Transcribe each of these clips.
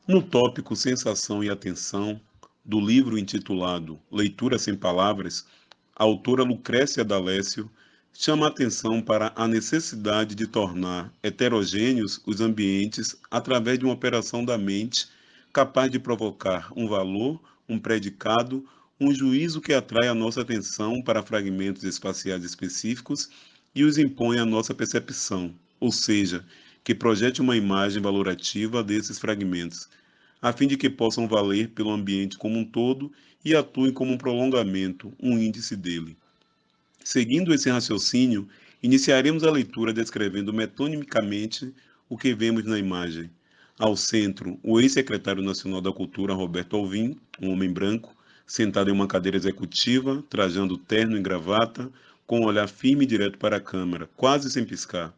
No tópico Sensação e Atenção, do livro intitulado Leitura Sem Palavras, a autora Lucrécia D'Alessio chama a atenção para a necessidade de tornar heterogêneos os ambientes através de uma operação da mente capaz de provocar um valor, um predicado, um juízo que atrai a nossa atenção para fragmentos espaciais específicos e os impõe à nossa percepção, ou seja, que projete uma imagem valorativa desses fragmentos, a fim de que possam valer pelo ambiente como um todo e atuem como um prolongamento, um índice dele. Seguindo esse raciocínio, iniciaremos a leitura descrevendo metonimicamente o que vemos na imagem. Ao centro, o ex-secretário nacional da Cultura, Roberto Alvim, um homem branco, sentado em uma cadeira executiva, trajando terno e gravata, com um olhar firme e direto para a câmera, quase sem piscar,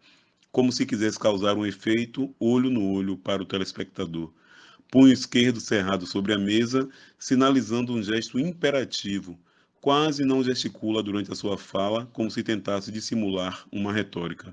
como se quisesse causar um efeito olho no olho para o telespectador. Punho esquerdo cerrado sobre a mesa, sinalizando um gesto imperativo. Quase não gesticula durante a sua fala, como se tentasse dissimular uma retórica.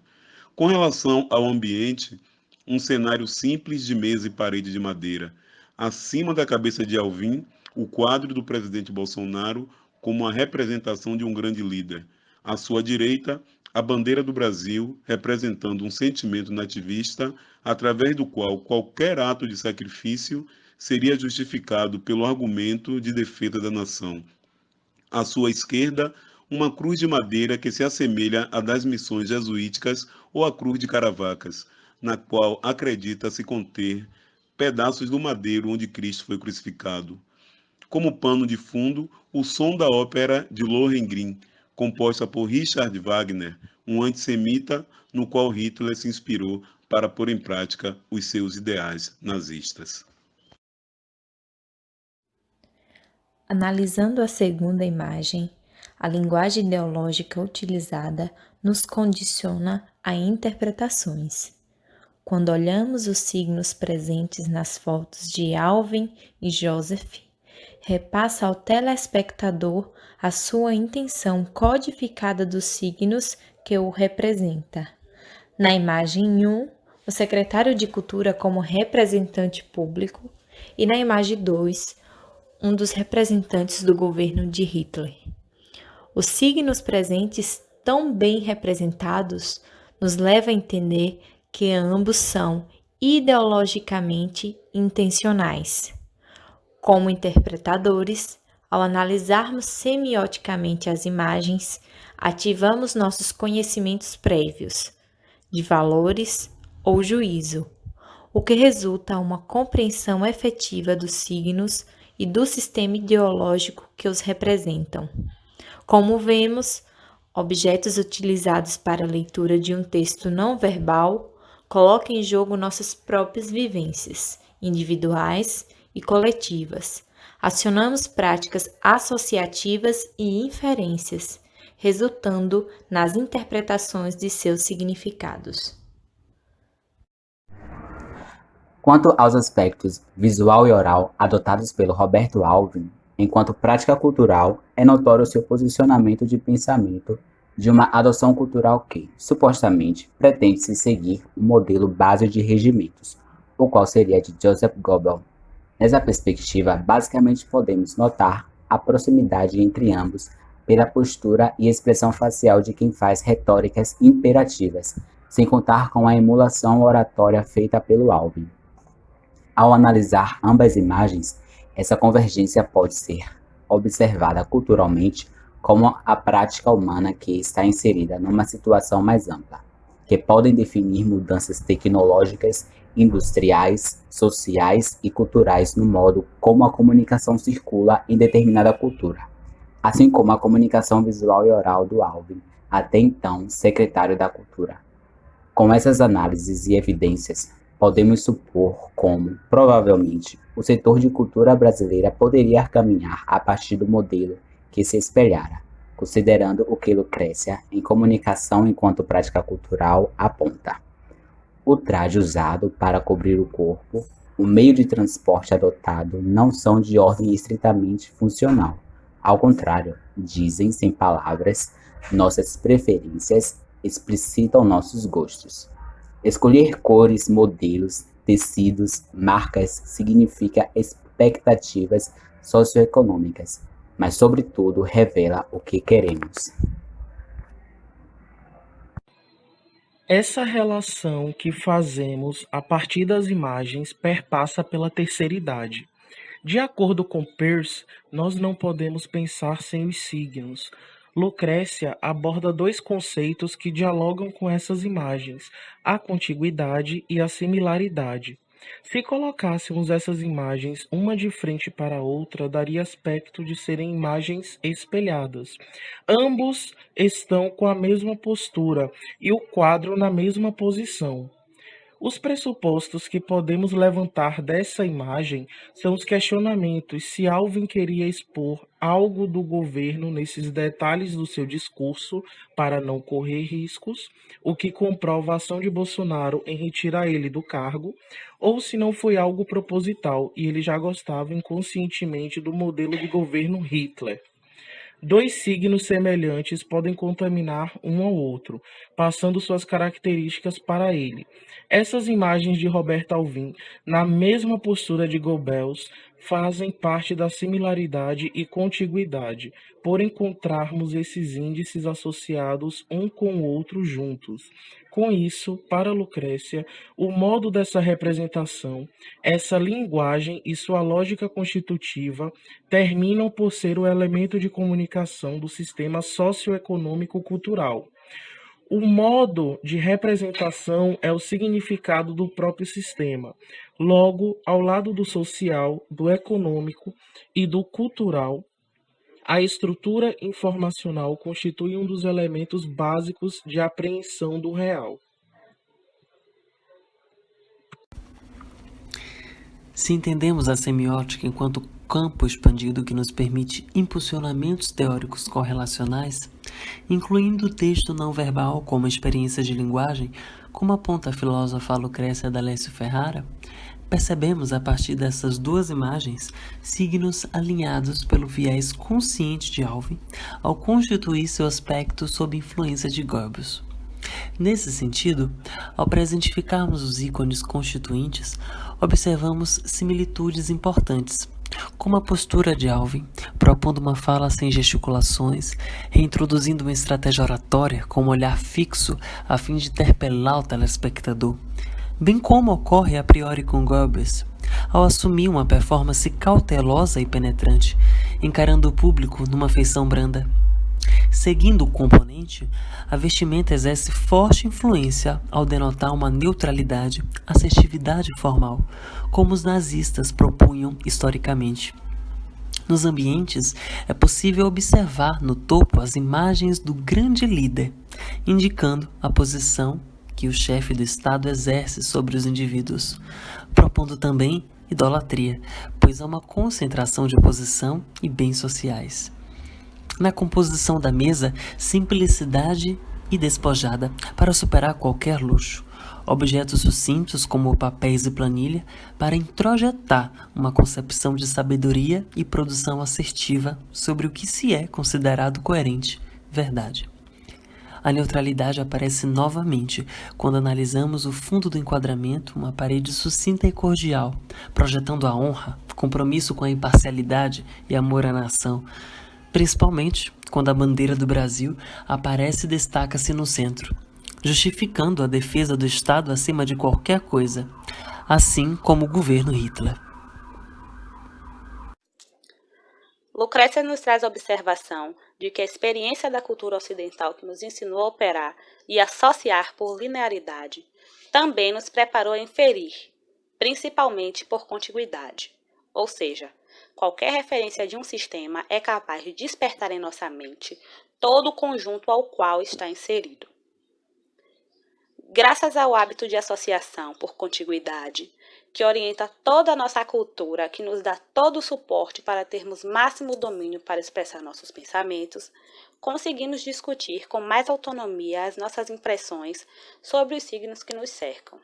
Com relação ao ambiente, um cenário simples de mesa e parede de madeira. Acima da cabeça de Alvim, o quadro do presidente Bolsonaro como a representação de um grande líder. À sua direita, a bandeira do Brasil, representando um sentimento nativista, através do qual qualquer ato de sacrifício seria justificado pelo argumento de defesa da nação. À sua esquerda, uma cruz de madeira que se assemelha à das missões jesuíticas ou a cruz de Caravacas, na qual acredita-se conter pedaços do madeiro onde Cristo foi crucificado. Como pano de fundo, o som da ópera de Lohengrin, composta por Richard Wagner, um antissemita no qual Hitler se inspirou para pôr em prática os seus ideais nazistas. Analisando a segunda imagem, a linguagem ideológica utilizada nos condiciona a interpretações. Quando olhamos os signos presentes nas fotos de Alvin e Joseph, repassa ao telespectador a sua intenção codificada dos signos que o representa. Na imagem 1, o secretário de Cultura como representante público, e na imagem 2, um dos representantes do governo de Hitler. Os signos presentes, tão bem representados, nos leva a entender que ambos são ideologicamente intencionais. Como interpretadores, ao analisarmos semioticamente as imagens, ativamos nossos conhecimentos prévios, de valores ou juízo, o que resulta a uma compreensão efetiva dos signos e do sistema ideológico que os representam. Como vemos, objetos utilizados para a leitura de um texto não verbal colocam em jogo nossas próprias vivências, individuais e coletivas. Acionamos práticas associativas e inferências, resultando nas interpretações de seus significados. Quanto aos aspectos visual e oral adotados pelo Roberto Alvim, enquanto prática cultural, é notório seu posicionamento de pensamento de uma adoção cultural que, supostamente, pretende-se seguir um modelo base de regimentos, o qual seria de Joseph Goebbels. Nessa perspectiva, basicamente podemos notar a proximidade entre ambos pela postura e expressão facial de quem faz retóricas imperativas, sem contar com a emulação oratória feita pelo Alvim. Ao analisar ambas imagens, essa convergência pode ser observada culturalmente como a prática humana que está inserida numa situação mais ampla, que podem definir mudanças tecnológicas, industriais, sociais e culturais no modo como a comunicação circula em determinada cultura, assim como a comunicação visual e oral do Alvim, até então secretário da Cultura. Com essas análises e evidências, podemos supor como, provavelmente, o setor de cultura brasileira poderia caminhar a partir do modelo que se espelhara, considerando o que Lucrécia, em Comunicação enquanto Prática Cultural, aponta. O traje usado para cobrir o corpo, o meio de transporte adotado não são de ordem estritamente funcional. Ao contrário, dizem sem palavras, nossas preferências explicitam nossos gostos. Escolher cores, modelos, tecidos, marcas, significa expectativas socioeconômicas, mas, sobretudo, revela o que queremos. Essa relação que fazemos a partir das imagens perpassa pela terceira idade. De acordo com Peirce, nós não podemos pensar sem os signos. Lucrécia aborda dois conceitos que dialogam com essas imagens: a contiguidade e a similaridade. Se colocássemos essas imagens uma de frente para a outra, daria aspecto de serem imagens espelhadas. Ambos estão com a mesma postura e o quadro na mesma posição. Os pressupostos que podemos levantar dessa imagem são os questionamentos se Alvin queria expor algo do governo nesses detalhes do seu discurso para não correr riscos, o que comprova a ação de Bolsonaro em retirar ele do cargo, ou se não foi algo proposital e ele já gostava inconscientemente do modelo de governo Hitler. Dois signos semelhantes podem contaminar um ao outro, passando suas características para ele. Essas imagens de Roberto Alvim, na mesma postura de Goebbels, fazem parte da similaridade e contiguidade, por encontrarmos esses índices associados um com o outro juntos. Com isso, para Lucrécia, o modo dessa representação, essa linguagem e sua lógica constitutiva terminam por ser o elemento de comunicação do sistema socioeconômico-cultural. O modo de representação é o significado do próprio sistema. Logo, ao lado do social, do econômico e do cultural, a estrutura informacional constitui um dos elementos básicos de apreensão do real. Se entendemos a semiótica enquanto campo expandido que nos permite impulsionamentos teóricos correlacionais, incluindo o texto não verbal como experiência de linguagem, como aponta a filósofa Lucrécia D'Alessio Ferrara, percebemos a partir dessas duas imagens signos alinhados pelo viés consciente de Alvin ao constituir seu aspecto sob influência de Goebbels. Nesse sentido, ao presentificarmos os ícones constituintes, observamos similitudes importantes, como a postura de Alvin, propondo uma fala sem gesticulações, reintroduzindo uma estratégia oratória com um olhar fixo a fim de interpelar o telespectador, bem como ocorre a priori com Goebbels, ao assumir uma performance cautelosa e penetrante, encarando o público numa feição branda. Seguindo o componente, a vestimenta exerce forte influência ao denotar uma neutralidade, assertividade formal, como os nazistas propunham historicamente. Nos ambientes, é possível observar no topo as imagens do grande líder, indicando a posição que o chefe do Estado exerce sobre os indivíduos, propondo também idolatria, pois há uma concentração de posição e bens sociais. Na composição da mesa, simplicidade e despojada para superar qualquer luxo. Objetos sucintos como papéis e planilha para introjetar uma concepção de sabedoria e produção assertiva sobre o que se é considerado coerente, verdade. A neutralidade aparece novamente quando analisamos o fundo do enquadramento, uma parede sucinta e cordial, projetando a honra, compromisso com a imparcialidade e amor à nação, principalmente quando a bandeira do Brasil aparece e destaca-se no centro, justificando a defesa do Estado acima de qualquer coisa, assim como o governo Hitler. Lucrécia nos traz a observação de que a experiência da cultura ocidental que nos ensinou a operar e associar por linearidade também nos preparou a inferir, principalmente por contiguidade, ou seja, qualquer referência de um sistema é capaz de despertar em nossa mente todo o conjunto ao qual está inserido. Graças ao hábito de associação por contiguidade, que orienta toda a nossa cultura, que nos dá todo o suporte para termos máximo domínio para expressar nossos pensamentos, conseguimos discutir com mais autonomia as nossas impressões sobre os signos que nos cercam.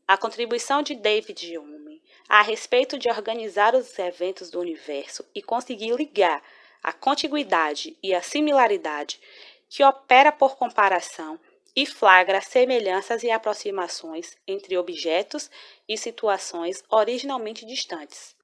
A contribuição de David Hume a respeito de organizar os eventos do universo e conseguir ligar a contiguidade e a similaridade, que opera por comparação, e flagra semelhanças e aproximações entre objetos e situações originalmente distantes.